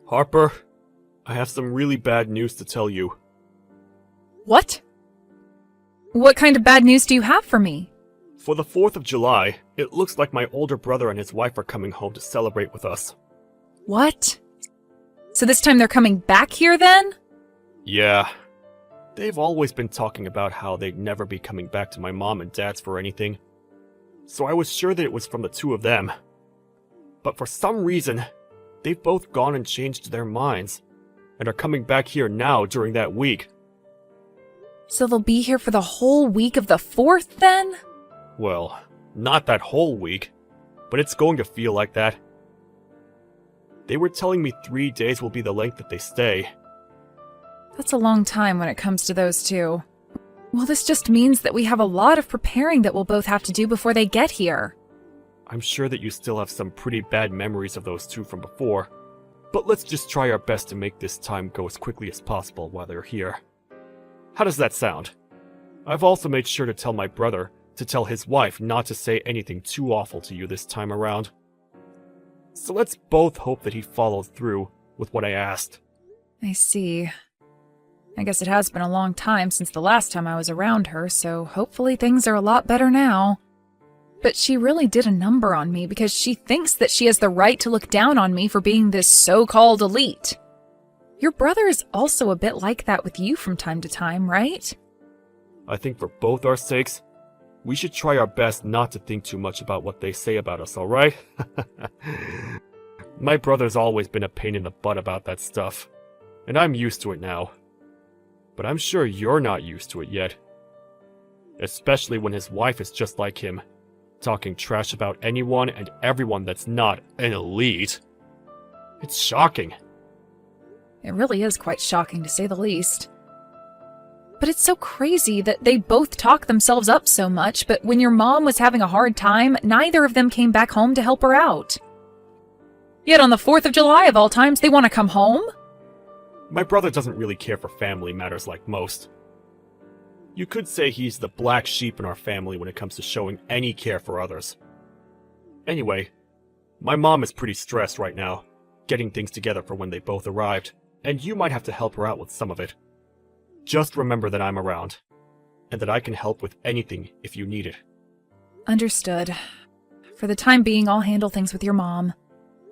Harper, I have some really bad news to tell you. What? What kind of bad news do you have for me? For the 4th of July, it looks like my older brother and his wife are coming home to celebrate with us. What? So this time they're coming back here then? Yeah. They've always been talking about how they'd never be coming back to my mom and dad's for anything. So I was sure that it was from the two of them. But for some reason, they've both gone and changed their minds, and are coming back here now during that week. So they'll be here for the whole week of the 4th then? Well, not that whole week, but it's going to feel like that. They were telling me 3 days will be the length that they stay. That's a long time when it comes to those two. Well, this just means that we have a lot of preparing that we'll both have to do before they get here. I'm sure that you still have some pretty bad memories of those two from before, but let's just try our best to make this time go as quickly as possible while they're here. How does that sound? I've also made sure to tell my brother to tell his wife not to say anything too awful to you this time around. So let's both hope that he follows through with what I asked. I see. I guess it has been a long time since the last time I was around her, so hopefully things are a lot better now. But she really did a number on me because she thinks that she has the right to look down on me for being this so-called elite. Your brother is also a bit like that with you from time to time, right? I think for both our sakes, we should try our best not to think too much about what they say about us, alright? My brother's always been a pain in the butt about that stuff, and I'm used to it now. But I'm sure you're not used to it yet. Especially when his wife is just like him, talking trash about anyone and everyone that's not an elite. It's shocking. It really is quite shocking, to say the least. But it's so crazy that they both talk themselves up so much, but when your mom was having a hard time, neither of them came back home to help her out. Yet on the 4th of July of all times, they want to come home? My brother doesn't really care for family matters like most. You could say he's the black sheep in our family when it comes to showing any care for others. Anyway, my mom is pretty stressed right now, getting things together for when they both arrived, and you might have to help her out with some of it. Just remember that I'm around, and that I can help with anything if you need it. Understood. For the time being, I'll handle things with your mom.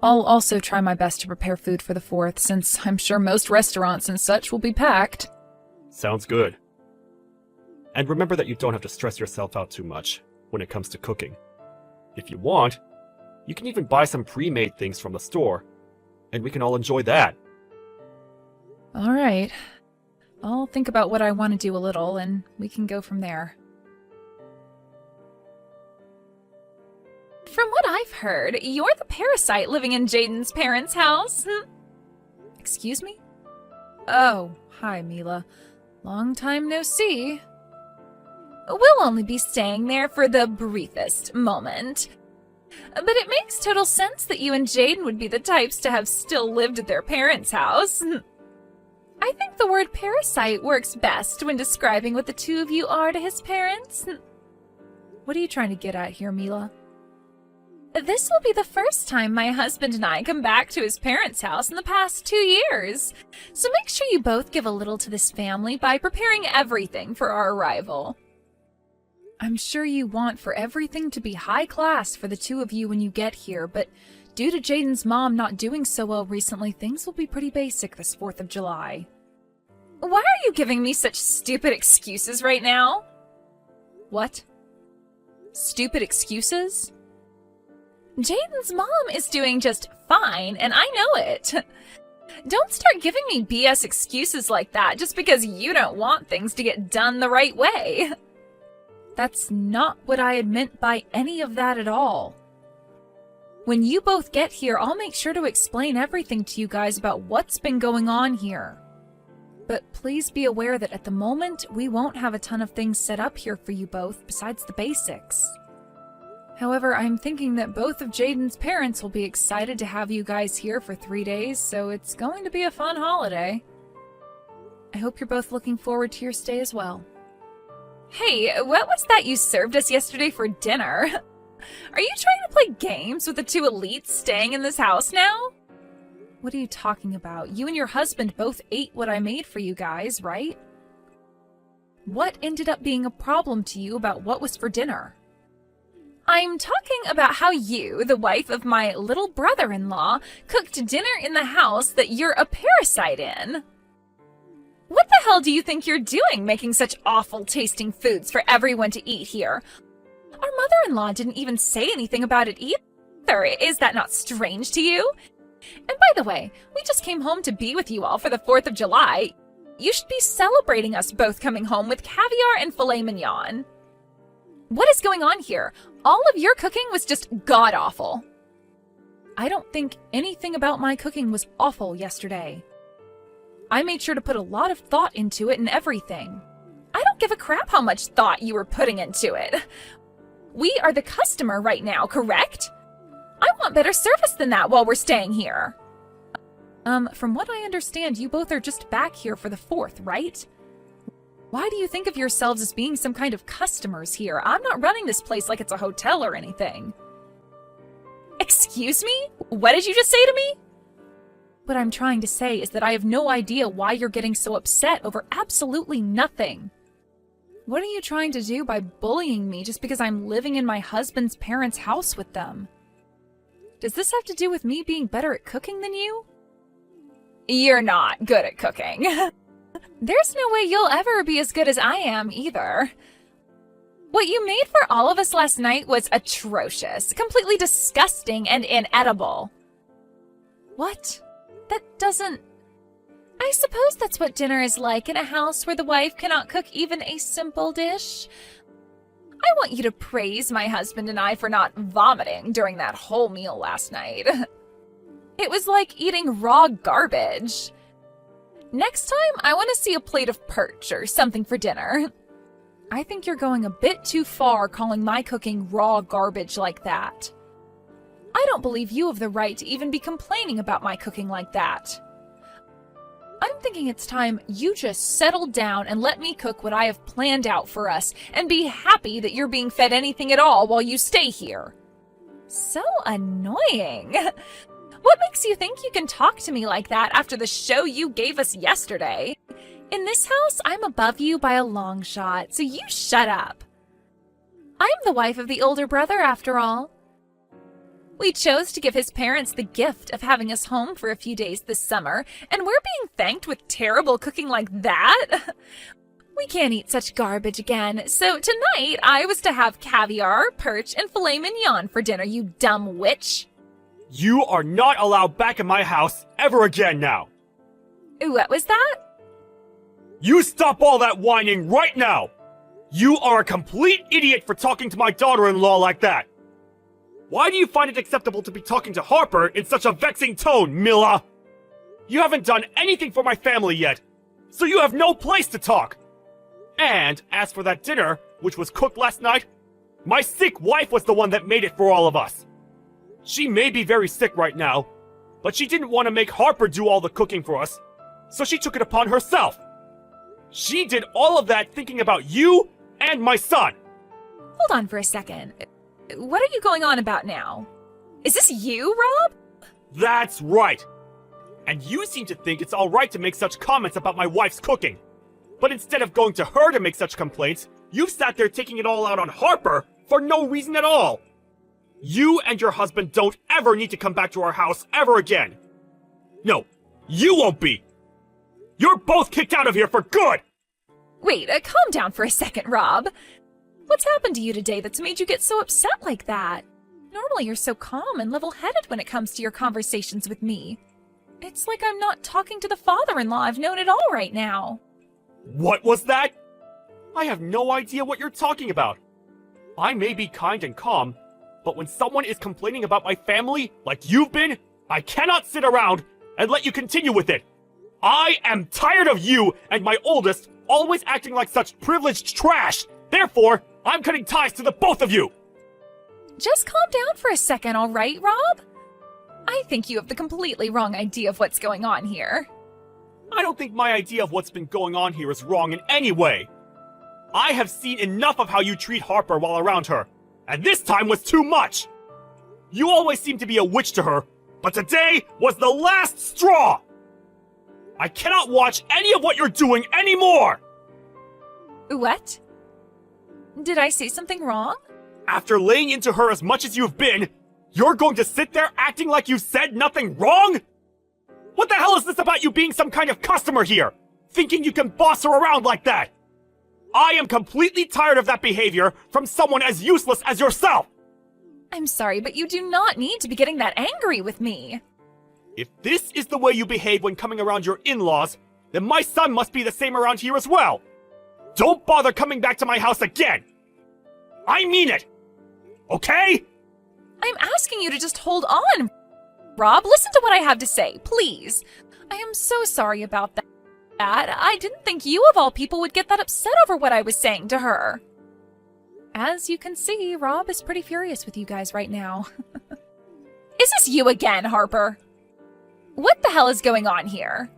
I'll also try my best to prepare food for the 4th, since I'm sure most restaurants and such will be packed. Sounds good. And remember that you don't have to stress yourself out too much when it comes to cooking. If you want, you can even buy some pre-made things from the store, and we can all enjoy that. All right. I'll think about what I want to do a little, and we can go from there. From what I've heard, you're the parasite living in Jaden's parents' house. Excuse me? Oh, hi, Mila. Long time no see. We'll only be staying there for the briefest moment. But it makes total sense that you and Jaden would be the types to have still lived at their parents' house. I think the word parasite works best when describing what the two of you are to his parents. What are you trying to get at here, Mila? This will be the first time my husband and I come back to his parents' house in the past 2 years. So make sure you both give a little to this family by preparing everything for our arrival. I'm sure you want for everything to be high class for the two of you when you get here, but due to Jaden's mom not doing so well recently, things will be pretty basic this 4th of July. Why are you giving me such stupid excuses right now? What? Stupid excuses? Jaden's mom is doing just fine, and I know it. Don't start giving me BS excuses like that just because you don't want things to get done the right way. That's not what I had meant by any of that at all. When you both get here, I'll make sure to explain everything to you guys about what's been going on here. But please be aware that at the moment, we won't have a ton of things set up here for you both besides the basics. However, I'm thinking that both of Jaden's parents will be excited to have you guys here for 3 days, so it's going to be a fun holiday. I hope you're both looking forward to your stay as well. Hey, what was that you served us yesterday for dinner? Are you trying to play games with the two elites staying in this house now? What are you talking about? You and your husband both ate what I made for you guys, right? What ended up being a problem to you about what was for dinner? I'm talking about how you, the wife of my little brother-in-law, cooked dinner in the house that you're a parasite in. What the hell do you think you're doing making such awful-tasting foods for everyone to eat here? Our mother-in-law didn't even say anything about it either. Is that not strange to you? And by the way, we just came home to be with you all for the 4th of July. You should be celebrating us both coming home with caviar and filet mignon. What is going on here? All of your cooking was just god-awful. I don't think anything about my cooking was awful yesterday. I made sure to put a lot of thought into it and everything. I don't give a crap how much thought you were putting into it. We are the customer right now, correct? I want better service than that while we're staying here. From what I understand, you both are just back here for the 4th, right? Why do you think of yourselves as being some kind of customers here? I'm not running this place like it's a hotel or anything. Excuse me? What did you just say to me? What I'm trying to say is that I have no idea why you're getting so upset over absolutely nothing. What are you trying to do by bullying me just because I'm living in my husband's parents' house with them? Does this have to do with me being better at cooking than you? You're not good at cooking. There's no way you'll ever be as good as I am either. What you made for all of us last night was atrocious, completely disgusting and inedible. What? That doesn't... I suppose that's what dinner is like in a house where the wife cannot cook even a simple dish. I want you to praise my husband and I for not vomiting during that whole meal last night. It was like eating raw garbage. Next time, I want to see a plate of perch or something for dinner. I think you're going a bit too far calling my cooking raw garbage like that. I don't believe you have the right to even be complaining about my cooking like that. I'm thinking it's time you just settle down and let me cook what I have planned out for us and be happy that you're being fed anything at all while you stay here. So annoying. What makes you think you can talk to me like that after the show you gave us yesterday? In this house, I'm above you by a long shot, so you shut up. I'm the wife of the older brother, after all. We chose to give his parents the gift of having us home for a few days this summer, and we're being thanked with terrible cooking like that? We can't eat such garbage again, so tonight I was to have caviar, perch, and filet mignon for dinner, you dumb witch. You are not allowed back in my house ever again now! What was that? You stop all that whining right now! You are a complete idiot for talking to my daughter-in-law like that! Why do you find it acceptable to be talking to Harper in such a vexing tone, Milla? You haven't done anything for my family yet, so you have no place to talk! And as for that dinner, which was cooked last night, my sick wife was the one that made it for all of us. She may be very sick right now, but she didn't want to make Harper do all the cooking for us, so she took it upon herself. She did all of that thinking about you and my son. Hold on for a second. What are you going on about now? Is this you, Rob? That's right. And you seem to think it's alright to make such comments about my wife's cooking. But instead of going to her to make such complaints, you've sat there taking it all out on Harper for no reason at all. You and your husband don't ever need to come back to our house ever again. No, you won't be. You're both kicked out of here for good! Wait, calm down for a second, Rob. What's happened to you today that's made you get so upset like that? Normally you're so calm and level-headed when it comes to your conversations with me. It's like I'm not talking to the father-in-law I've known at all right now. What was that? I have no idea what you're talking about. I may be kind and calm, but when someone is complaining about my family, like you've been, I cannot sit around and let you continue with it. I am tired of you and my oldest always acting like such privileged trash. Therefore, I'm cutting ties to the both of you. Just calm down for a second, all right, Rob? I think you have the completely wrong idea of what's going on here. I don't think my idea of what's been going on here is wrong in any way. I have seen enough of how you treat Harper while around her, and this time was too much. You always seem to be a witch to her, But today was the last straw! I cannot watch any of what you're doing anymore! What? Did I say something wrong? After laying into her as much as you've been, you're going to sit there acting like you said nothing wrong? What the hell is this about you being some kind of customer here? Thinking you can boss her around like that? I am completely tired of that behavior from someone as useless as yourself! I'm sorry, but you do not need to be getting that angry with me. If this is the way you behave when coming around your in-laws, then my son must be the same around here as well! Don't bother coming back to my house again! I mean it! Okay? I'm asking you to just hold on. Rob, listen to what I have to say, please. I am so sorry about that. I didn't think you of all people would get that upset over what I was saying to her. As you can see, Rob is pretty furious with you guys right now. Is this you again, Harper? What the hell is going on here?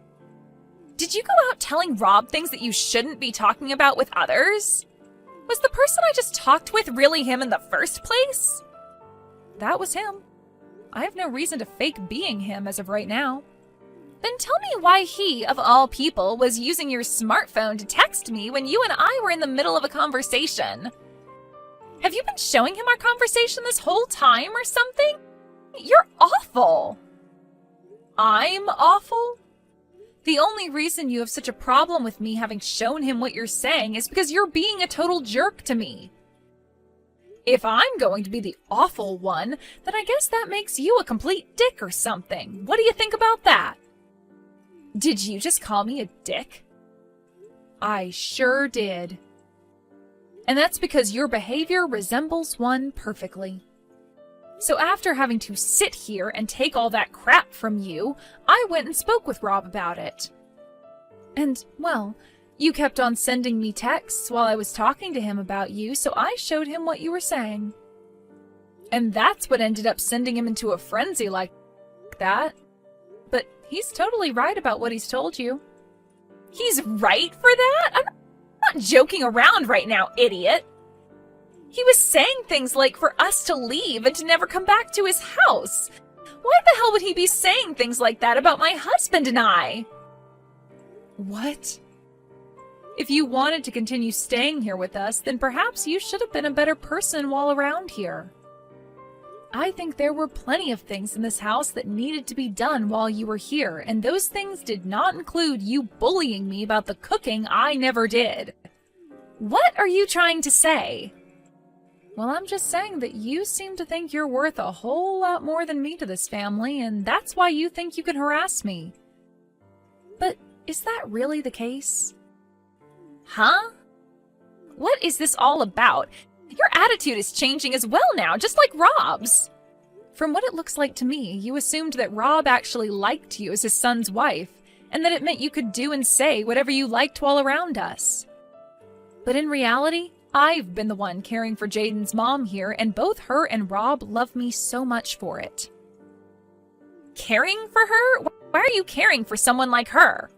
Did you go out telling Rob things that you shouldn't be talking about with others? Was the person I just talked with really him in the first place? That was him. I have no reason to fake being him as of right now. Then tell me why he, of all people, was using your smartphone to text me when you and I were in the middle of a conversation. Have you been showing him our conversation this whole time or something? You're awful. I'm awful? The only reason you have such a problem with me having shown him what you're saying is because you're being a total jerk to me. If I'm going to be the awful one, then I guess that makes you a complete dick or something. What do you think about that? Did you just call me a dick? I sure did. And that's because your behavior resembles one perfectly. So after having to sit here and take all that crap from you, I went and spoke with Rob about it. And, well, you kept on sending me texts while I was talking to him about you, so I showed him what you were saying. And that's what ended up sending him into a frenzy like that. But he's totally right about what he's told you. He's right for that? I'm not joking around right now, idiot. He was saying things like for us to leave and to never come back to his house. Why the hell would he be saying things like that about my husband and I? What? If you wanted to continue staying here with us, then perhaps you should have been a better person while around here. I think there were plenty of things in this house that needed to be done while you were here, and those things did not include you bullying me about the cooking I never did. What are you trying to say? Well, I'm just saying that you seem to think you're worth a whole lot more than me to this family, and that's why you think you can harass me. But is that really the case? Huh? What is this all about? Your attitude is changing as well now, just like Rob's. From what it looks like to me, you assumed that Rob actually liked you as his son's wife, and that it meant you could do and say whatever you liked while around us. But in reality, I've been the one caring for Jaden's mom here, and both her and Rob love me so much for it. Caring for her? Why are you caring for someone like her?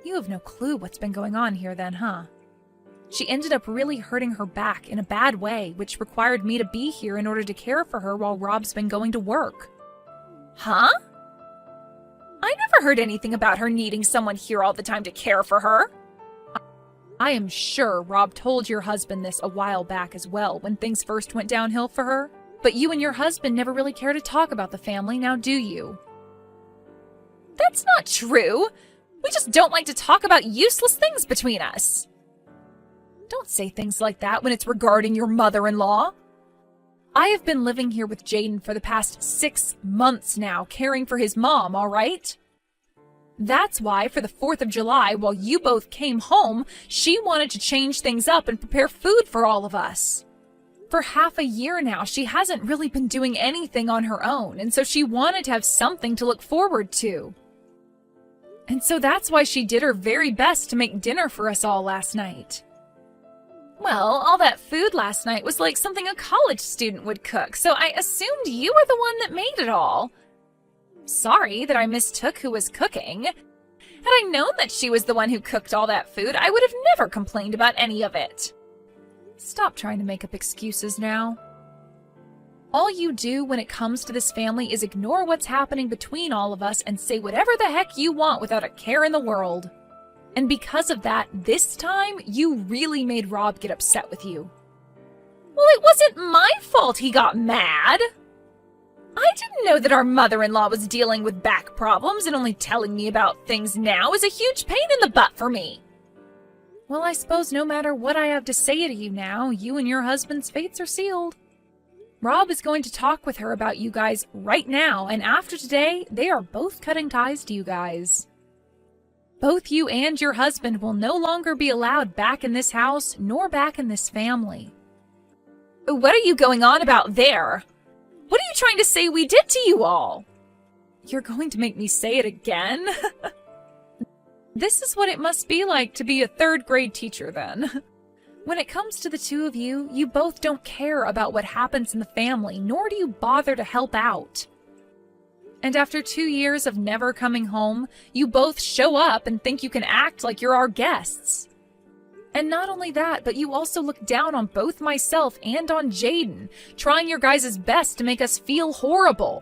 You have no clue what's been going on here then, huh? She ended up really hurting her back in a bad way, which required me to be here in order to care for her while Rob's been going to work. Huh? I never heard anything about her needing someone here all the time to care for her. I am sure Rob told your husband this a while back as well, when things first went downhill for her. But you and your husband never really care to talk about the family, now do you? That's not true. We just don't like to talk about useless things between us. Don't say things like that when it's regarding your mother-in-law. I have been living here with Jaden for the past 6 months now, caring for his mom, all right? That's why, for the 4th of July, while you both came home, she wanted to change things up and prepare food for all of us. For half a year now, she hasn't really been doing anything on her own, and so she wanted to have something to look forward to. And so that's why she did her very best to make dinner for us all last night. Well, all that food last night was like something a college student would cook, so I assumed you were the one that made it all. Sorry that I mistook who was cooking. Had I known that she was the one who cooked all that food, I would have never complained about any of it. Stop trying to make up excuses now. All you do when it comes to this family is ignore what's happening between all of us and say whatever the heck you want without a care in the world. And because of that, this time, you really made Rob get upset with you. Well, it wasn't my fault he got mad. I didn't know that our mother-in-law was dealing with back problems, and only telling me about things now is a huge pain in the butt for me. Well, I suppose no matter what I have to say to you now, you and your husband's fates are sealed. Rob is going to talk with her about you guys right now, and after today, they are both cutting ties to you guys. Both you and your husband will no longer be allowed back in this house, nor back in this family. What are you going on about there? What are you trying to say we did to you all? You're going to make me say it again? This is what it must be like to be a third-grade teacher, then. When it comes to the two of you, you both don't care about what happens in the family, nor do you bother to help out. And after 2 years of never coming home, you both show up and think you can act like you're our guests. And not only that, but you also look down on both myself and on Jaden, trying your guys' best to make us feel horrible.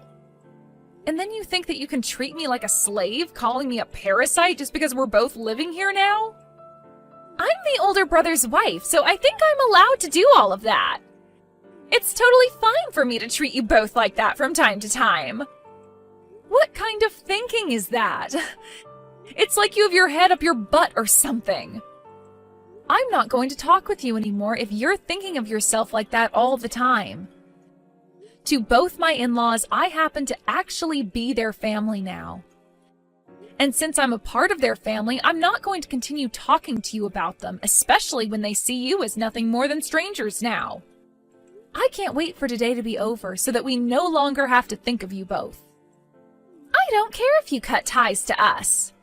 And then you think that you can treat me like a slave, calling me a parasite just because we're both living here now? I'm the older brother's wife, so I think I'm allowed to do all of that. It's totally fine for me to treat you both like that from time to time. What kind of thinking is that? It's like you have your head up your butt or something. I'm not going to talk with you anymore if you're thinking of yourself like that all the time. To both my in-laws, I happen to actually be their family now. And since I'm a part of their family, I'm not going to continue talking to you about them, especially when they see you as nothing more than strangers now. I can't wait for today to be over so that we no longer have to think of you both. I don't care if you cut ties to us.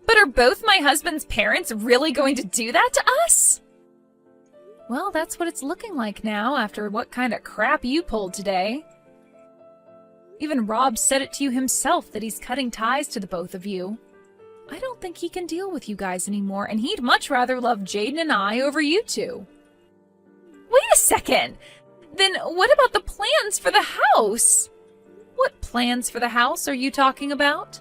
But are both my husband's parents really going to do that to us? Well, that's what it's looking like now after what kind of crap you pulled today. Even Rob said it to you himself that he's cutting ties to the both of you. I don't think he can deal with you guys anymore, and he'd much rather love Jaden and I over you two. Wait a second! Then what about the plans for the house? What plans for the house are you talking about?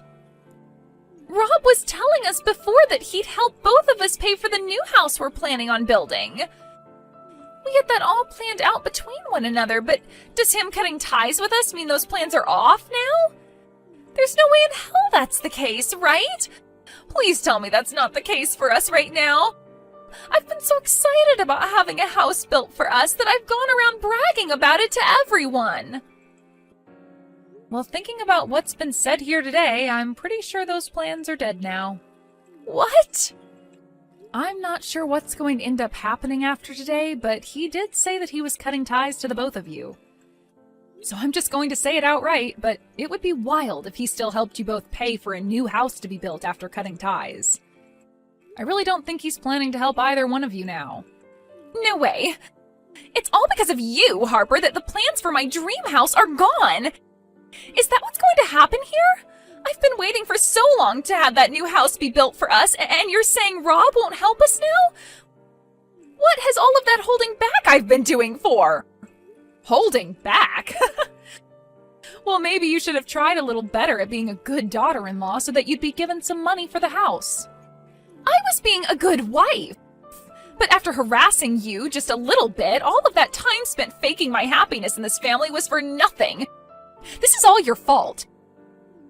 Rob was telling us before that he'd help both of us pay for the new house we're planning on building. We had that all planned out between one another, but does him cutting ties with us mean those plans are off now? There's no way in hell that's the case, right? Please tell me that's not the case for us right now. I've been so excited about having a house built for us that I've gone around bragging about it to everyone. Well, thinking about what's been said here today, I'm pretty sure those plans are dead now. What? I'm not sure what's going to end up happening after today, but he did say that he was cutting ties to the both of you. So I'm just going to say it outright, but it would be wild if he still helped you both pay for a new house to be built after cutting ties. I really don't think he's planning to help either one of you now. No way. It's all because of you, Harper, that the plans for my dream house are gone. Is that what's going to happen here? I've been waiting for so long to have that new house be built for us, and you're saying Rob won't help us now? What has all of that holding back I've been doing for? Holding back? Well, maybe you should have tried a little better at being a good daughter-in-law so that you'd be given some money for the house. I was being a good wife. But after harassing you just a little bit, all of that time spent faking my happiness in this family was for nothing. This is all your fault.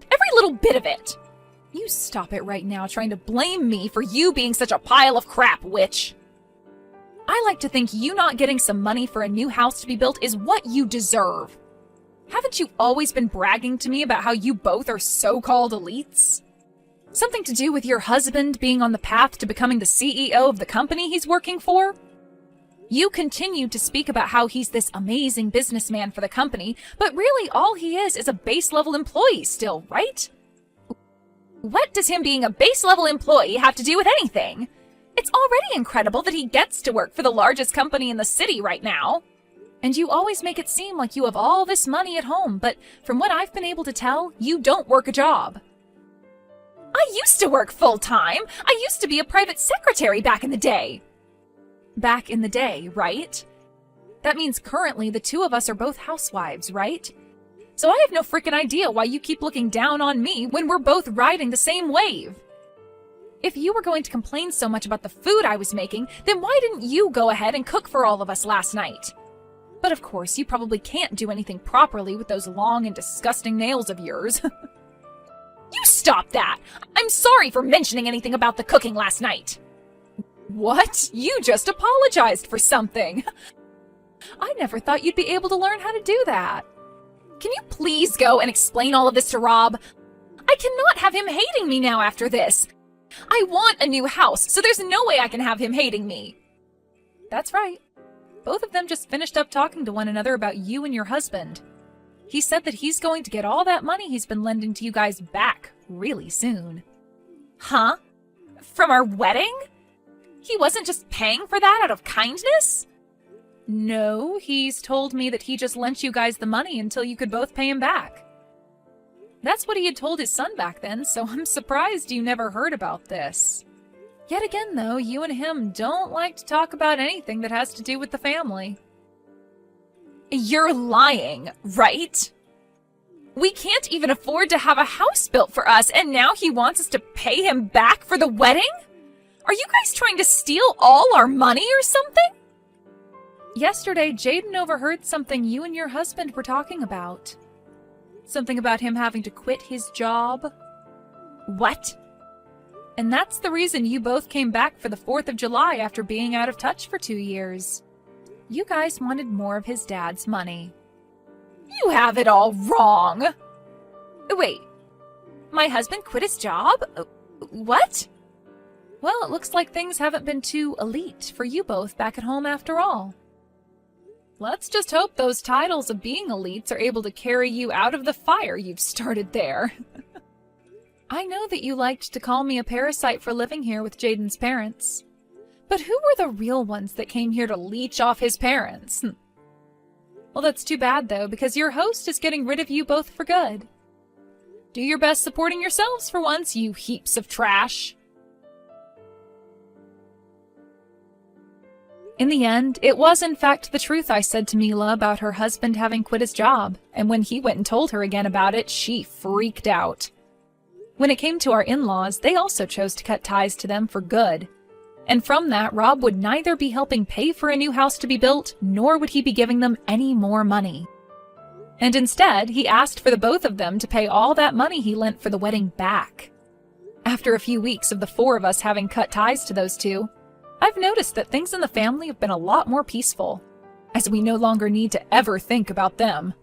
Every little bit of it. You stop it right now trying to blame me for you being such a pile of crap, witch. I like to think you not getting some money for a new house to be built is what you deserve. Haven't you always been bragging to me about how you both are so-called elites? Something to do with your husband being on the path to becoming the CEO of the company he's working for? You continue to speak about how he's this amazing businessman for the company, but really all he is a base-level employee still, right? What does him being a base-level employee have to do with anything? It's already incredible that he gets to work for the largest company in the city right now. And you always make it seem like you have all this money at home, but from what I've been able to tell, you don't work a job. I used to work full-time. I used to be a private secretary back in the day. Back in the day, right? That means currently the two of us are both housewives, right? So I have no freaking idea why you keep looking down on me when we're both riding the same wave. If you were going to complain so much about the food I was making, then why didn't you go ahead and cook for all of us last night? But of course, you probably can't do anything properly with those long and disgusting nails of yours. You stop that! I'm sorry for mentioning anything about the cooking last night. What? You just apologized for something. I never thought you'd be able to learn how to do that. Can you please go and explain all of this to Rob? I cannot have him hating me now after this. I want a new house, so there's no way I can have him hating me. That's right. Both of them just finished up talking to one another about you and your husband. He said that he's going to get all that money he's been lending to you guys back really soon. Huh? From our wedding? He wasn't just paying for that out of kindness? No, he's told me that he just lent you guys the money until you could both pay him back. That's what he had told his son back then, so I'm surprised you never heard about this. Yet again, though, you and him don't like to talk about anything that has to do with the family. You're lying, right? We can't even afford to have a house built for us, and now he wants us to pay him back for the wedding? Are you guys trying to steal all our money or something? Yesterday, Jaden overheard something you and your husband were talking about. Something about him having to quit his job. What? And that's the reason you both came back for the 4th of July after being out of touch for 2 years. You guys wanted more of his dad's money. You have it all wrong. Wait, my husband quit his job? What? Well, it looks like things haven't been too elite for you both back at home after all. Let's just hope those titles of being elites are able to carry you out of the fire you've started there. I know that you liked to call me a parasite for living here with Jaden's parents. But who were the real ones that came here to leech off his parents? Well, that's too bad, though, because your host is getting rid of you both for good. Do your best supporting yourselves for once, you heaps of trash. In the end, it was in fact the truth I said to Mila about her husband having quit his job, and when he went and told her again about it, she freaked out. When it came to our in-laws, they also chose to cut ties to them for good. And from that, Rob would neither be helping pay for a new house to be built, nor would he be giving them any more money. And instead, he asked for the both of them to pay all that money he lent for the wedding back. After a few weeks of the 4 of us having cut ties to those two, I've noticed that things in the family have been a lot more peaceful, as we no longer need to ever think about them.